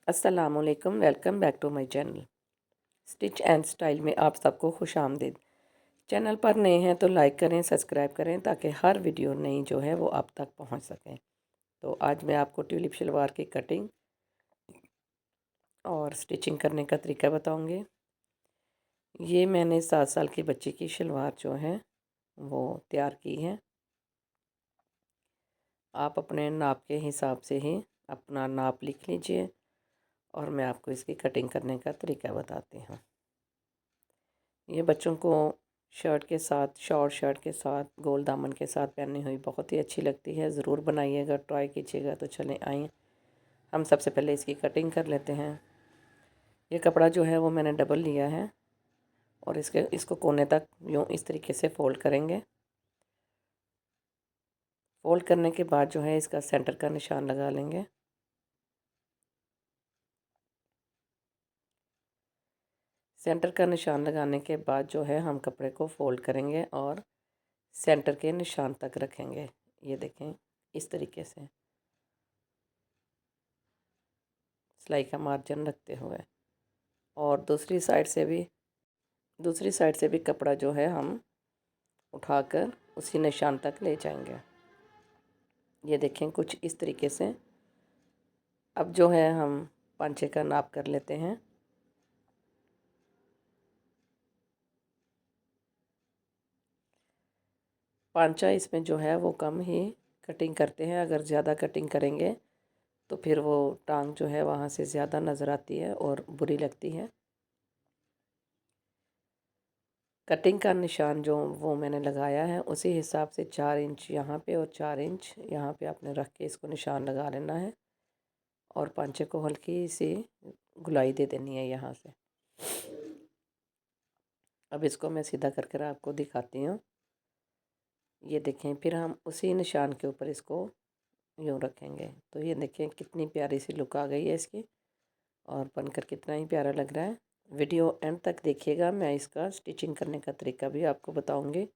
अस्सलामुअलैकुम, welcome back to my channel. Stitch and style में आप सबको खुश आमदीद। चैनल पर नए हैं तो लाइक करें, सब्सक्राइब करें ताकि हर वीडियो नई जो है वो आप तक पहुंच सकें। तो आज मैं आपको ट्यूलिप शलवार की कटिंग और स्टिचिंग करने का तरीका बताऊंगी। ये मैंने 7 साल की बच्ची की शलवार जो है वो तैयार की है। आप अपने नाप के हिसाब से ही अपना नाप लिख लीजिए और मैं आपको इसकी कटिंग करने का तरीका बताती हूँ। ये बच्चों को शर्ट के साथ, शॉर्ट शर्ट के साथ, गोल दामन के साथ पहननी हुई बहुत ही अच्छी लगती है। ज़रूर बनाइएगा, ट्राई कीजिएगा। तो चलें आइए हम सबसे पहले इसकी कटिंग कर लेते हैं। ये कपड़ा जो है वो मैंने डबल लिया है और इसको कोने तक यूँ इस तरीके से फ़ोल्ड करेंगे। फ़ोल्ड करने के बाद जो है इसका सेंटर का निशान लगा लेंगे। सेंटर का निशान लगाने के बाद जो है हम कपड़े को फ़ोल्ड करेंगे और सेंटर के निशान तक रखेंगे। ये देखें, इस तरीके से सिलाई का मार्जिन रखते हुए। और दूसरी साइड से भी कपड़ा जो है हम उठाकर उसी निशान तक ले जाएंगे। ये देखें, कुछ इस तरीके से। अब जो है हम पांचे का नाप कर लेते हैं। पांचा इसमें जो है वो कम ही कटिंग करते हैं। अगर ज़्यादा कटिंग करेंगे तो फिर वो टांग जो है वहाँ से ज़्यादा नज़र आती है और बुरी लगती है। कटिंग का निशान जो वो मैंने लगाया है उसी हिसाब से 4 इंच यहाँ पे और 4 इंच यहाँ पे आपने रख के इसको निशान लगा लेना है और पांचे को हल्की सी गुलाई दे देनी है यहाँ से। अब इसको मैं सीधा करके आपको दिखाती हूँ। ये देखें, फिर हम उसी निशान के ऊपर इसको यूँ रखेंगे। तो ये देखें कितनी प्यारी सी लुक आ गई है इसकी और बनकर कितना ही प्यारा लग रहा है। वीडियो एंड तक देखिएगा, मैं इसका स्टिचिंग करने का तरीका भी आपको बताऊँगी।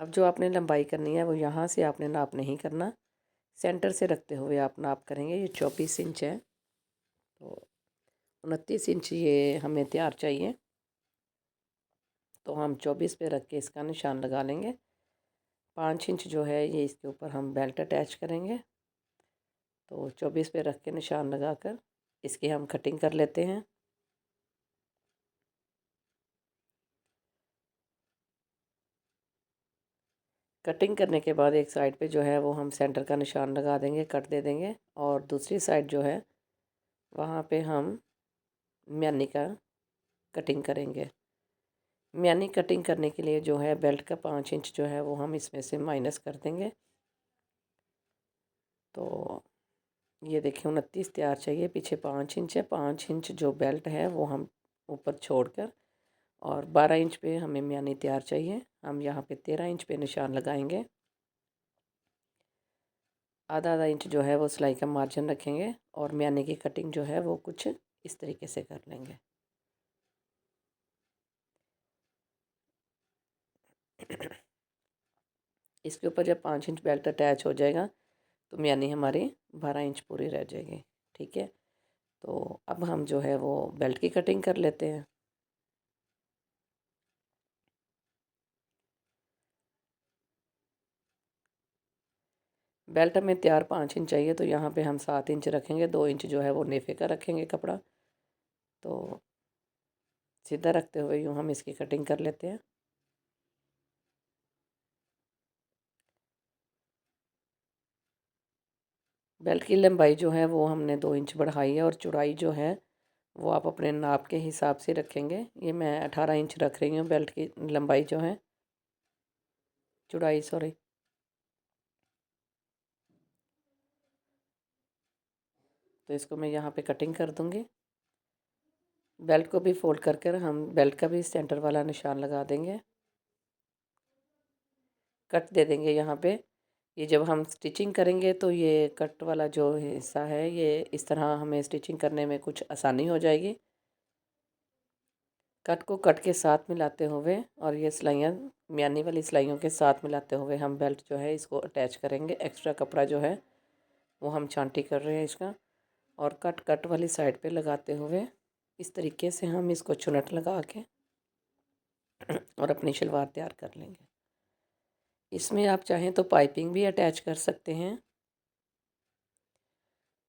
अब जो आपने लंबाई करनी है वो यहाँ से आपने नाप नहीं करना, सेंटर से रखते हुए आप नाप करेंगे। ये 24 इंच है तो 29 इंच ये हमें तैयार चाहिए। तो हम 24 पे रख के इसका निशान लगा लेंगे। 5 इंच जो है ये इसके ऊपर हम बेल्ट अटैच करेंगे। तो 24 पे रख के निशान लगाकर इसकी हम कटिंग कर लेते हैं। कटिंग करने के बाद एक साइड पे जो है वो हम सेंटर का निशान लगा देंगे, कट दे देंगे। और दूसरी साइड जो है वहाँ पे हम म्यानी का कटिंग करेंगे। म्यानी कटिंग करने के लिए जो है बेल्ट का 5 इंच जो है वो हम इसमें से माइनस कर देंगे। तो ये देखिए 29 तैयार चाहिए, पीछे 5 इंच है। 5 इंच जो बेल्ट है वो हम ऊपर छोड़कर और 12 इंच पे हमें म्यानी तैयार चाहिए। हम यहाँ पे 13 इंच पे निशान लगाएंगे। आधा आधा इंच जो है वो सिलाई का मार्जिन रखेंगे और म्यानी की कटिंग जो है वो कुछ इस तरीके से कर लेंगे। इसके ऊपर जब 5 इंच बेल्ट अटैच हो जाएगा तो म्यानी हमारी 12 इंच पूरी रह जाएगी। ठीक है, तो अब हम जो है वो बेल्ट की कटिंग कर लेते हैं। बेल्ट हमें तैयार 5 इंच चाहिए तो यहाँ पे हम 7 इंच रखेंगे। 2 इंच जो है वो नेफे का रखेंगे कपड़ा। तो सीधा रखते हुए यूँ हम इसकी कटिंग कर लेते हैं। बेल्ट की लंबाई जो है वो हमने 2 इंच बढ़ाई है और चौड़ाई जो है वो आप अपने नाप के हिसाब से रखेंगे। ये मैं 18 इंच रख रही हूँ बेल्ट की लंबाई जो है, चौड़ाई सॉरी। तो इसको मैं यहाँ पे कटिंग कर दूँगी। बेल्ट को भी फोल्ड कर कर हम बेल्ट का भी सेंटर वाला निशान लगा देंगे, कट दे देंगे यहाँ पे। ये जब हम स्टिचिंग करेंगे तो ये कट वाला जो हिस्सा है ये इस तरह हमें स्टिचिंग करने में कुछ आसानी हो जाएगी। कट को कट के साथ मिलाते हुए और ये सिलाइयाँ म्यानी वाली सिलाइयों के साथ मिलाते हुए हम बेल्ट जो है इसको अटैच करेंगे। एक्स्ट्रा कपड़ा जो है वो हम छांटी कर रहे हैं इसका। और कट वाली साइड पे लगाते हुए इस तरीके से हम इसको चुनट लगा के और अपनी शलवार तैयार कर लेंगे। इसमें आप चाहें तो पाइपिंग भी अटैच कर सकते हैं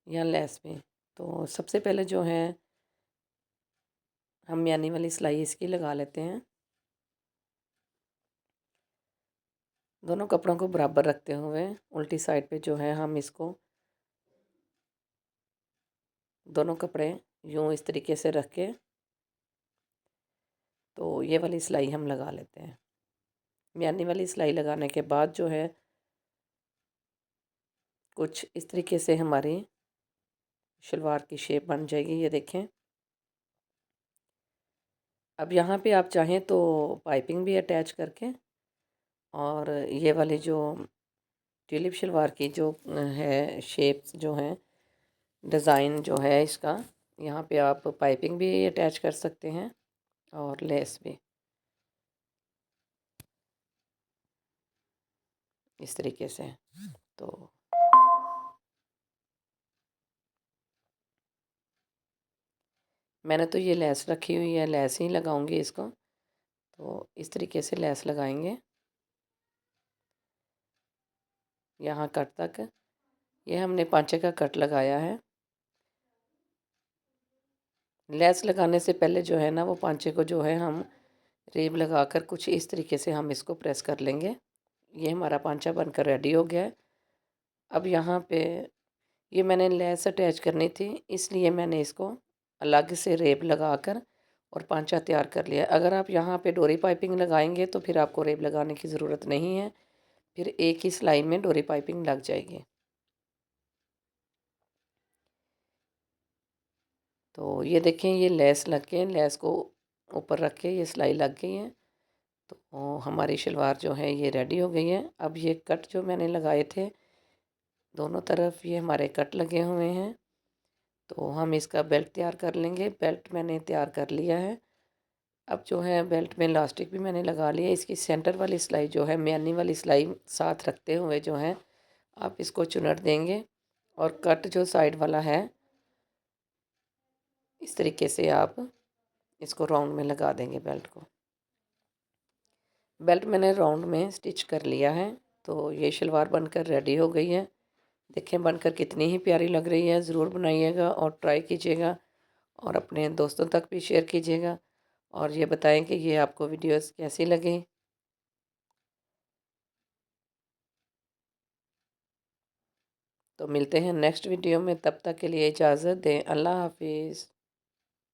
या लेस में। तो सबसे पहले जो है हम यानी वाली सिलाई इसकी लगा लेते हैं। दोनों कपड़ों को बराबर रखते हुए उल्टी साइड पे जो है हम इसको दोनों कपड़े यूँ इस तरीके से रख के तो ये वाली सिलाई हम लगा लेते हैं। यानी वाली सिलाई लगाने के बाद जो है कुछ इस तरीके से हमारी शलवार की शेप बन जाएगी, ये देखें। अब यहाँ पे आप चाहें तो पाइपिंग भी अटैच करके और ये वाली जो ट्यूलिप शलवार की जो है शेप्स जो हैं, डिज़ाइन जो है इसका, यहाँ पे आप पाइपिंग भी अटैच कर सकते हैं और लेस भी इस तरीके से। तो मैंने तो ये लेस रखी हुई है, लेस ही लगाऊंगी इसको। तो इस तरीके से लेस लगाएंगे यहाँ कट तक। ये हमने पांचे का कट लगाया है। लेस लगाने से पहले जो है ना वो पांचे को जो है हम रेब लगाकर कुछ इस तरीके से हम इसको प्रेस कर लेंगे। ये हमारा पांचा बनकर रेडी हो गया है। अब यहाँ पे ये मैंने लेस अटैच करनी थी, इसलिए मैंने इसको अलग से रेब लगाकर और पांचा तैयार कर लिया। अगर आप यहाँ पे डोरी पाइपिंग लगाएंगे तो फिर आपको रेब लगाने की ज़रूरत नहीं है, फिर एक ही सिलाई में डोरी पाइपिंग लग जाएगी। तो ये देखें, ये लेस लग के लेस को ऊपर रख के ये सिलाई लग गई है। तो हमारी शलवार जो है ये रेडी हो गई है। अब ये कट जो मैंने लगाए थे दोनों तरफ, ये हमारे कट लगे हुए हैं। तो हम इसका बेल्ट तैयार कर लेंगे। बेल्ट मैंने तैयार कर लिया है। अब जो है बेल्ट में इलास्टिक भी मैंने लगा लिया। इसकी सेंटर वाली सिलाई जो है, म्यानी वाली सिलाई साथ रखते हुए जो है आप इसको चुनट देंगे और कट जो साइड वाला है इस तरीके से आप इसको राउंड में लगा देंगे बेल्ट को। बेल्ट मैंने राउंड में स्टिच कर लिया है। तो ये शलवार बनकर रेडी हो गई है। देखें बनकर कितनी ही प्यारी लग रही है। ज़रूर बनाइएगा और ट्राई कीजिएगा और अपने दोस्तों तक भी शेयर कीजिएगा और ये बताएं कि ये आपको वीडियोस कैसी लगी। तो मिलते हैं नेक्स्ट वीडियो में, तब तक के लिए इजाज़त दें। अल्लाह हाफिज़।